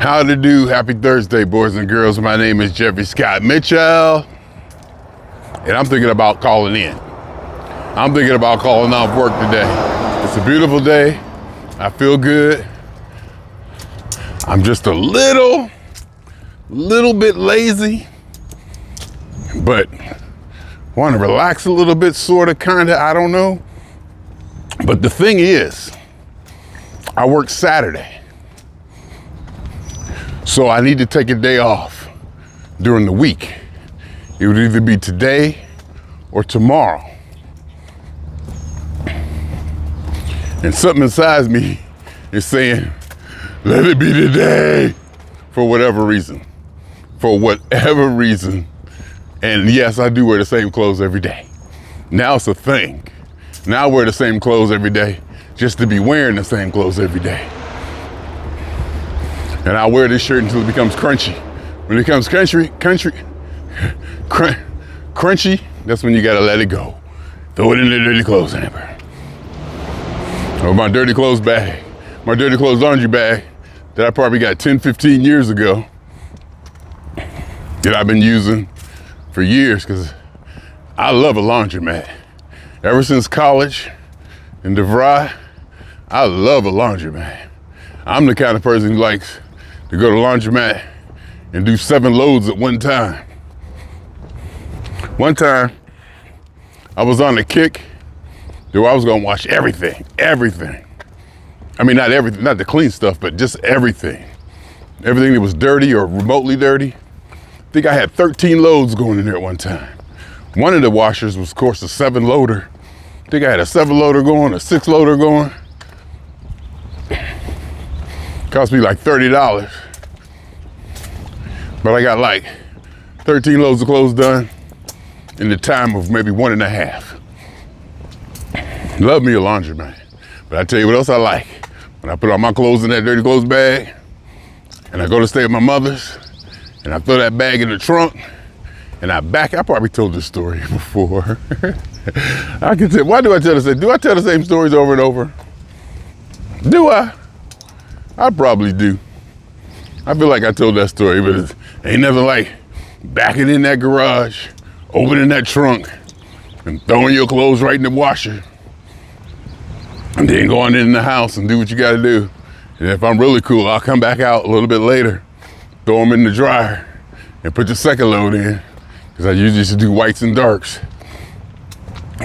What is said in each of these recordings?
How to do? Happy Thursday, boys and girls. My name is Jeffrey Scott Mitchell, and I'm thinking about calling in. I'm thinking about calling off work today. It's a beautiful day. I feel good. I'm just a little bit lazy, but want to relax a little bit, sort of, kind of, I don't know. But the thing is, I work Saturday. So I need to take a day off during the week. It would either be today or tomorrow. And something inside me is saying, let it be today, for whatever reason. For whatever reason. And yes, I do wear the same clothes every day. Now it's a thing. Now I wear the same clothes every day just to be wearing the same clothes every day. And I wear this shirt until it becomes crunchy. When it becomes crunchy, that's when you gotta let it go. Throw it in the dirty clothes hamper. Or my dirty clothes bag, my dirty clothes laundry bag that I probably got 10, 15 years ago that I've been using for years because I love a laundromat. Ever since college in DeVry, I love a laundromat. I'm the kind of person who likes to go to the laundromat and do 7 loads at one time. One time, I was on a kick where I was gonna wash everything. I mean, not everything, not the clean stuff, but just everything. Everything that was dirty or remotely dirty. I think I had 13 loads going in there at one time. One of the washers was, of course, a 7-loader. I think I had a 7-loader going, a 6-loader going. Cost me like $30. But I got like 13 loads of clothes done in the time of maybe 1.5. Love me a laundromat. But I tell you what else I like. When I put all my clothes in that dirty clothes bag, and I go to stay at my mother's, and I throw that bag in the trunk, and I probably told this story before. I can tell, why do I tell the same? Do I tell the same stories over and over? Do I? I probably do. I feel like I told that story, but it ain't nothing like backing in that garage, opening that trunk, and throwing your clothes right in the washer. And then going in the house and do what you gotta do. And if I'm really cool, I'll come back out a little bit later, throw them in the dryer, and put the second load in, because I usually used to do whites and darks.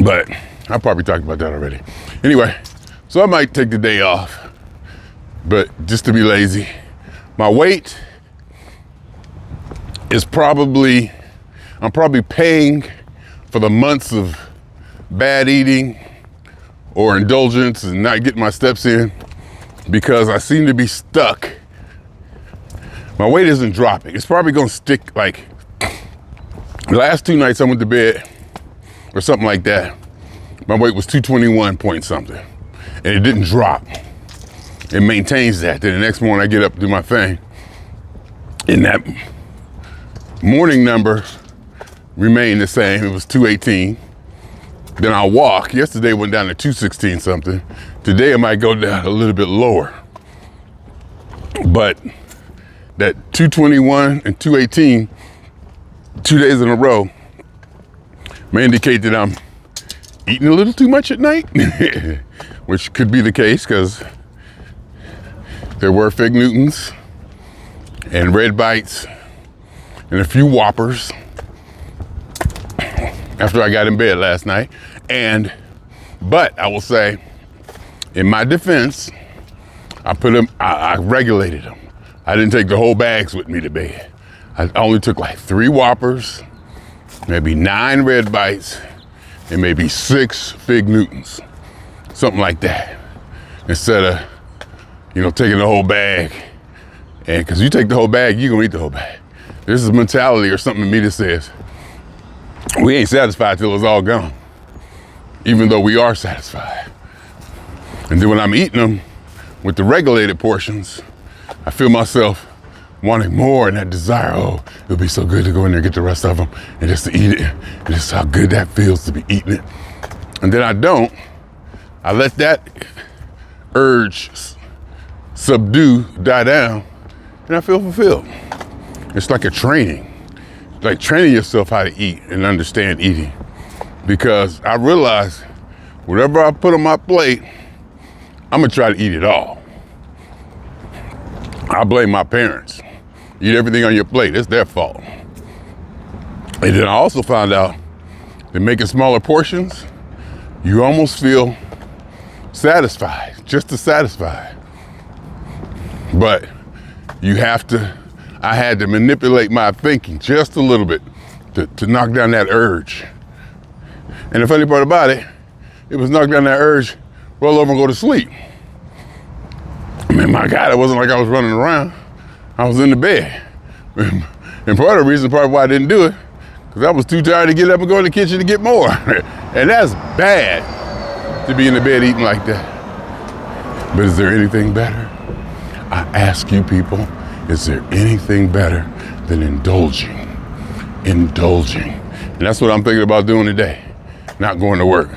But I probably talked about that already. Anyway, so I might take the day off, but just to be lazy. My weight is I'm probably paying for the months of bad eating or indulgence and not getting my steps in because I seem to be stuck. My weight isn't dropping. It's probably gonna stick like the last 2 nights I went to bed or something like that. My weight was 221 point something and it didn't drop. It maintains that. Then the next morning I get up, do my thing. And that morning number remained the same. It was 218. Then I walk. Yesterday went down to 216 something. Today it might go down a little bit lower. But that 221 and 218, 2 days in a row, may indicate that I'm eating a little too much at night, which could be the case because there were Fig Newtons and Red Bites and a few Whoppers after I got in bed last night. But I will say, in my defense, I regulated them. I didn't take the whole bags with me to bed. I only took like 3 Whoppers, maybe 9 Red Bites, and maybe 6 Fig Newtons, something like that, instead of taking the whole bag. And because you take the whole bag, you're gonna eat the whole bag. This is mentality or something in me that says, we ain't satisfied till it's all gone, even though we are satisfied. And then when I'm eating them with the regulated portions, I feel myself wanting more and that desire, oh, it'll be so good to go in there and get the rest of them and just to eat it. And just how good that feels to be eating it. And then I don't. I let that urge die down, and I feel fulfilled. It's like a training, like training yourself how to eat and understand eating. Because I realize whatever I put on my plate, I'm gonna try to eat it all. I blame my parents. Eat everything on your plate, it's their fault. And then I also found out that making smaller portions, you almost feel satisfied, just as satisfied. But I had to manipulate my thinking just a little bit to knock down that urge. And the funny part about it was knock down that urge, roll over and go to sleep. I mean, my God, it wasn't like I was running around. I was in the bed. And part of the reason probably why I didn't do it, because I was too tired to get up and go in the kitchen to get more. And that's bad to be in the bed eating like that. But is there anything better? I ask you people, is there anything better than indulging? Indulging. And that's what I'm thinking about doing today. Not going to work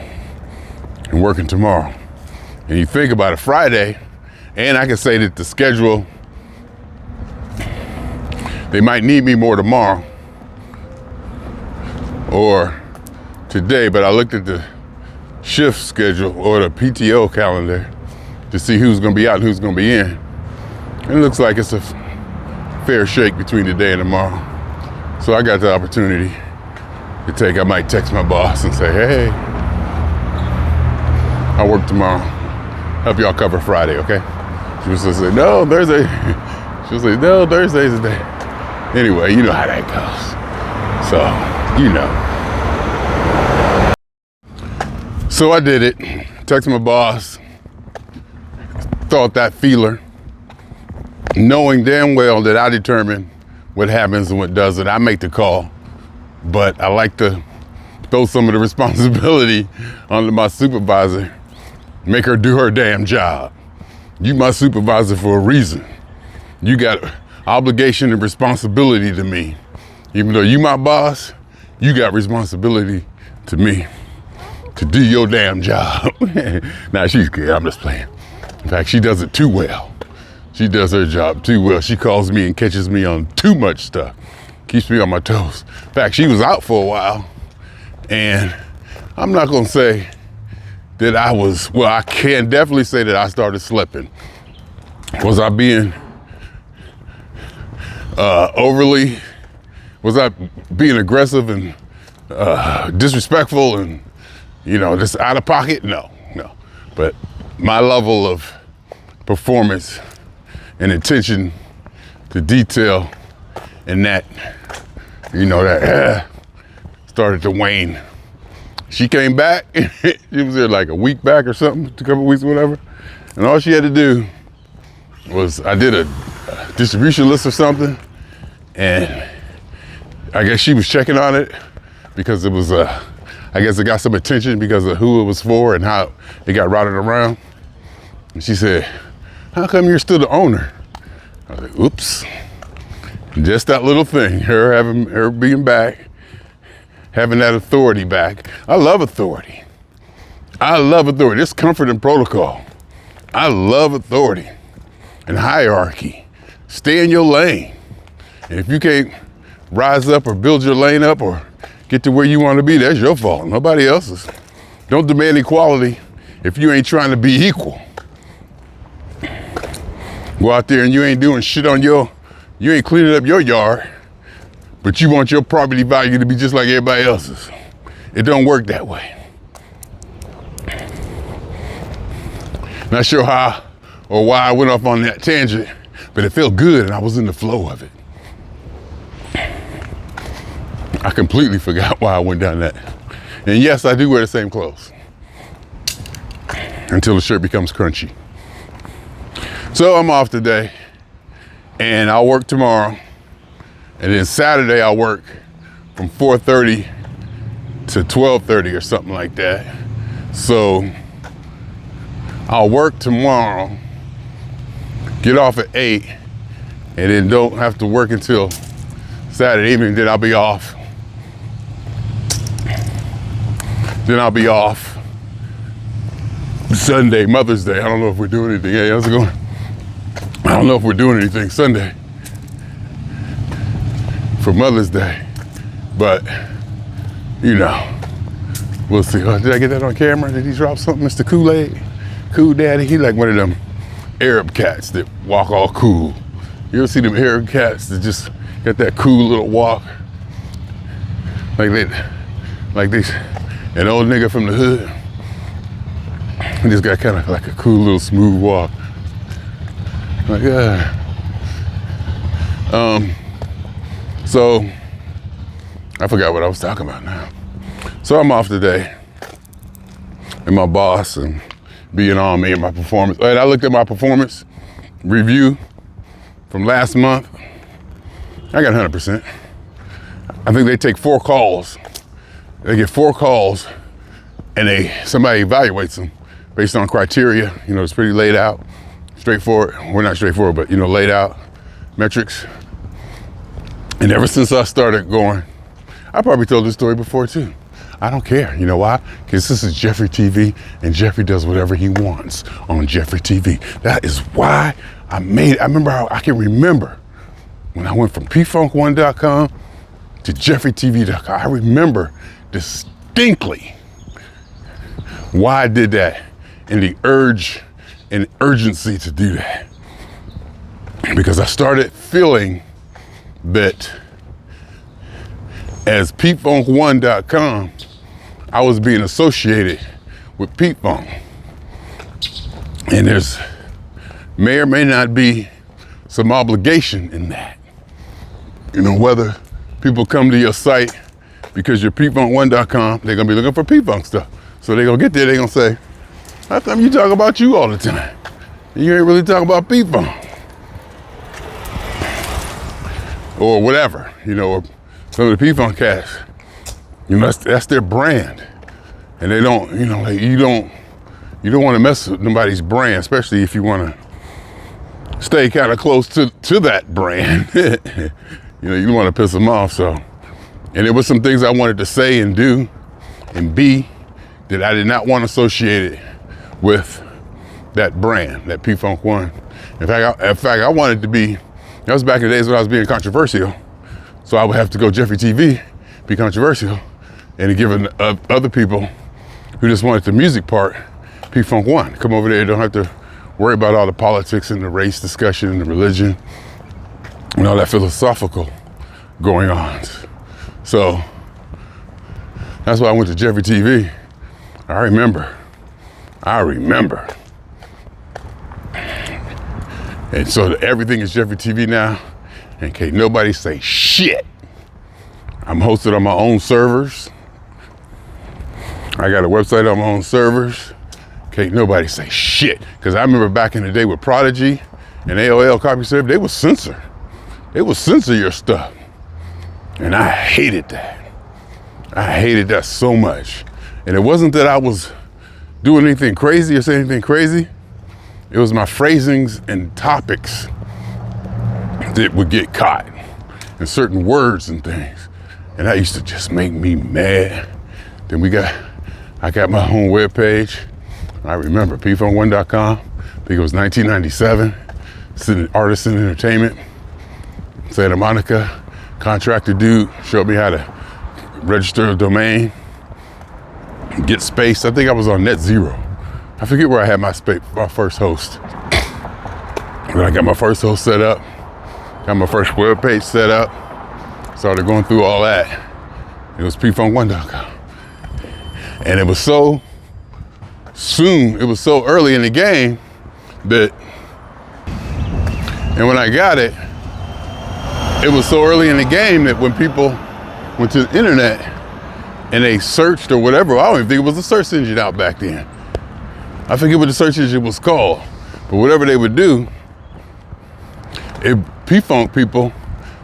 and working tomorrow. And you think about it, Friday, and I can say that the schedule, they might need me more tomorrow or today, but I looked at the shift schedule or the PTO calendar to see who's gonna be out and who's gonna be in. And it looks like it's a fair shake between today and tomorrow. So I got the opportunity I might text my boss and say, hey, I work tomorrow. Help y'all cover Friday, okay? She was gonna say, no, Thursday. She'll say, no, Thursday's the day. Anyway, you know how that goes. So, you know. So I did it. Texted my boss. Thought that feeler. Knowing damn well that I determine what happens and what doesn't. I make the call. But I like to throw some of the responsibility onto my supervisor. Make her do her damn job. You my supervisor for a reason. You got obligation and responsibility to me. Even though you my boss, you got responsibility to me to do your damn job. Nah, she's good, I'm just playing. In fact, she does it too well. She does her job too well. She calls me and catches me on too much stuff. Keeps me on my toes. In fact, she was out for a while, and I'm not gonna say that I can definitely say that I started slipping. Was I being was I being aggressive and disrespectful and, just out of pocket? No. But my level of performance and attention to detail and that started to wane. She came back. She was there like a week back or something, a couple weeks, whatever. And all she had to do was, I did a distribution list or something, and I guess she was checking on it because it was, I guess it got some attention because of who it was for and how it got routed around. And she said, how come you're still the owner? I was like, oops. Just that little thing, her being back, having that authority back. I love authority. It's comfort and protocol. I love authority and hierarchy. Stay in your lane. And if you can't rise up or build your lane up or get to where you want to be, that's your fault, nobody else's. Don't demand equality if you ain't trying to be equal. Go out there and you ain't doing shit you ain't cleaning up your yard, but you want your property value to be just like everybody else's. It don't work that way. Not sure how or why I went off on that tangent, but it felt good and I was in the flow of it. I completely forgot why I went down that. And yes, I do wear the same clothes until the shirt becomes crunchy. So I'm off today and I'll work tomorrow. And then Saturday I'll work from 4:30 to 12:30 or something like that. So I'll work tomorrow, get off at 8, and then don't have to work until Saturday evening. Then I'll be off. Sunday, Mother's Day. I don't know if we're doing anything. Hey, how's it going? I don't know if we're doing anything Sunday. for Mother's Day. But, you know, we'll see. Oh, did I get that on camera? Did he drop something, Mr. Kool-Aid? Cool Daddy? He like one of them Arab cats that walk all cool. You ever see them Arab cats that just got that cool little walk? Like this, an old nigga from the hood. He just got kind of like a cool little smooth walk. Like, so I forgot what I was talking about now. So I'm off today, and my boss and being on me and my performance. And I looked at my performance review from last month. I got 100%. I think they take 4 calls. They get 4 calls, and somebody evaluates them based on criteria. You know, it's pretty laid out, straightforward. Well, not straightforward, but, you know, laid out metrics. And ever since I started going, I probably told this story before too. I don't care. You know why? Because this is Jeffrey TV, and Jeffrey does whatever he wants on Jeffrey TV. That is why I remember how I can remember when I went from pfunk1.com to jeffreytv.com. I remember distinctly why I did that and the urge and urgency to do that. Because I started feeling that as pfunk1.com, I was being associated with Pete Funk. And there's may or may not be some obligation in that. You know, whether people come to your site because you're pfunk1.com, they're gonna be looking for P-Funk stuff. So they're gonna get there, they're gonna say, how come you talk about you all the time? You ain't really talking about P-Funk. Or whatever, you know, or some of the P-Funk cats, you know, that's their brand. And they don't, you know, like you don't want to mess with nobody's brand, especially if you want to stay kind of close to that brand. You know, you don't want to piss them off. So, and there was some things I wanted to say and do and be that I did not want associated with that brand, that P-Funk One. In fact, I wanted to be, that was back in the days when I was being controversial. So I would have to go Jeffrey TV, be controversial, and give other people who just wanted the music part, P-Funk One. Come over there, don't have to worry about all the politics and the race discussion and the religion and all that philosophical going on. So that's why I went to Jeffrey TV. I remember. And so everything is Jeffrey TV now, and can't nobody say shit. I'm hosted on my own servers. I got a website on my own servers. Can't nobody say shit. Because I remember back in the day with Prodigy and AOL CompuServe, they would censor. They would censor your stuff. And I hated that. I hated that so much. And it wasn't that I was doing anything crazy or saying anything crazy. It was my phrasings and topics that would get caught, and certain words and things. And that used to just make me mad. Then I got my own webpage. I remember pfunk1.com. I think it was 1997. Artisan Entertainment, Santa Monica. Contractor dude showed me how to register a domain, get space. I think I was on NetZero. I forget where I had my first host. When I got my first host set up, got my first webpage set up, started going through all that. It was pfunk1.com. And it was so soon, it was so early in the game that, and when I got it, it was so early in the game that when people went to the internet and they searched or whatever, I don't even think it was a search engine out back then. I forget what the search engine was called, but whatever they would do, P-Funk people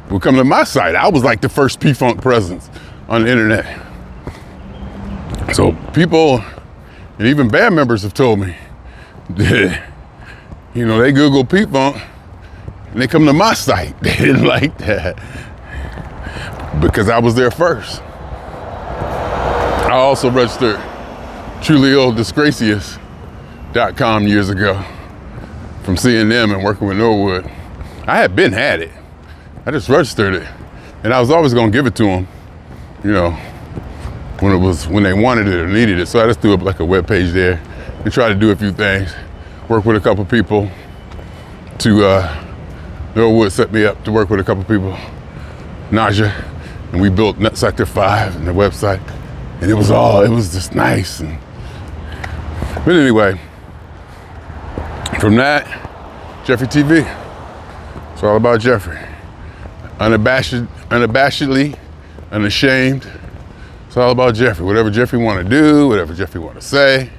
would come to my site. I was like the first P-Funk presence on the internet. So people, and even band members have told me that, you know, they Google P-Funk and they come to my site. They didn't like that because I was there first. I also registered TrulyOldDisgracious.com years ago from seeing them and working with Norwood. I had it. I just registered it. And I was always gonna give it to them, you know, when they wanted it or needed it. So I just threw up like a web page there and try to do a few things. Work with a couple people Noah Wood set me up to work with a couple people, Naja, and we built Nut Sector 5 and the website. And it was just nice. But anyway, from that, Jeffrey TV. It's all about Jeffrey. Unabashedly, unashamed. It's all about Jeffrey. Whatever Jeffrey want to do, whatever Jeffrey want to say.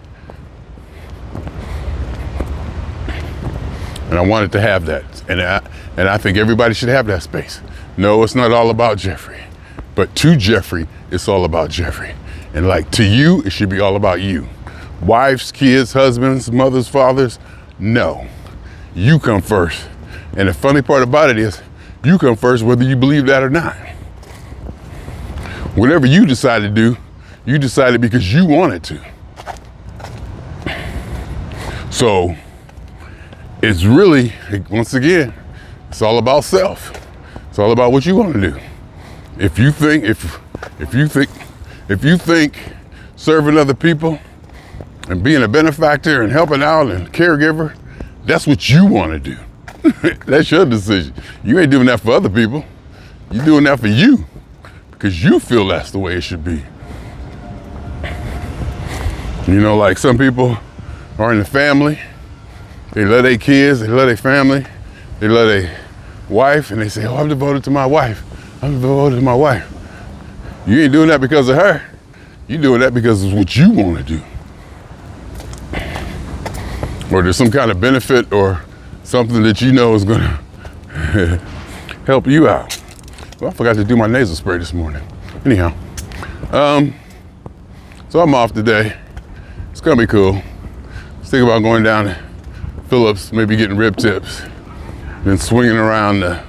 And I wanted to have that. And I think everybody should have that space. No, it's not all about Jeffrey. But to Jeffrey, it's all about Jeffrey. And like to you, it should be all about you. Wives, kids, husbands, mothers, fathers, no. You come first. And the funny part about it is, you come first whether you believe that or not. Whatever you decide to do, you decided because you wanted to. So it's really, once again, it's all about self. It's all about what you want to do. If you think serving other people and being a benefactor and helping out and caregiver, that's what you want to do. That's your decision. You ain't doing that for other people. You're doing that for you because you feel that's the way it should be. You know, like some people are in the family, they love their kids, they love their family, they love their wife, and they say, oh, I'm devoted to my wife. I'm devoted to my wife. You ain't doing that because of her. You're doing that because it's what you want to do. Or there's some kind of benefit or something that you know is gonna help you out. Well, I forgot to do my nasal spray this morning. Anyhow, so I'm off today. It's gonna be cool. Let's think about going down to Phillips, maybe getting rib tips, then swinging around the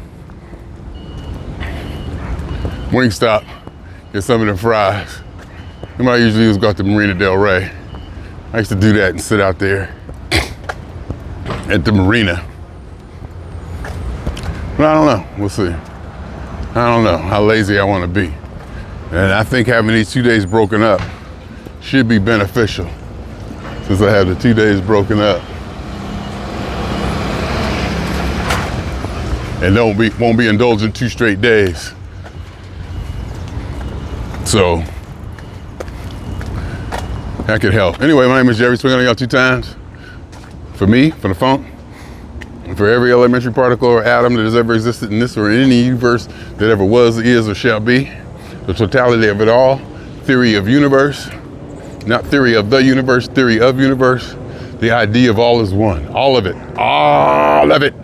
Wingstop, get some of the fries. And what I usually do is go out to Marina Del Rey. I used to do that and sit out there at the marina. But I don't know, we'll see. I don't know how lazy I want to be. And I think having these 2 days broken up should be beneficial since I have the 2 days broken up. And won't be indulging 2 straight days. So that could help. Anyway, my name is Jerry, swinging on y'all 2 times. For me, for the funk, and for every elementary particle or atom that has ever existed in this or in any universe that ever was, is, or shall be, the totality of it all, theory of universe, not theory of the universe, theory of universe, the idea of all is one, all of it, all of it.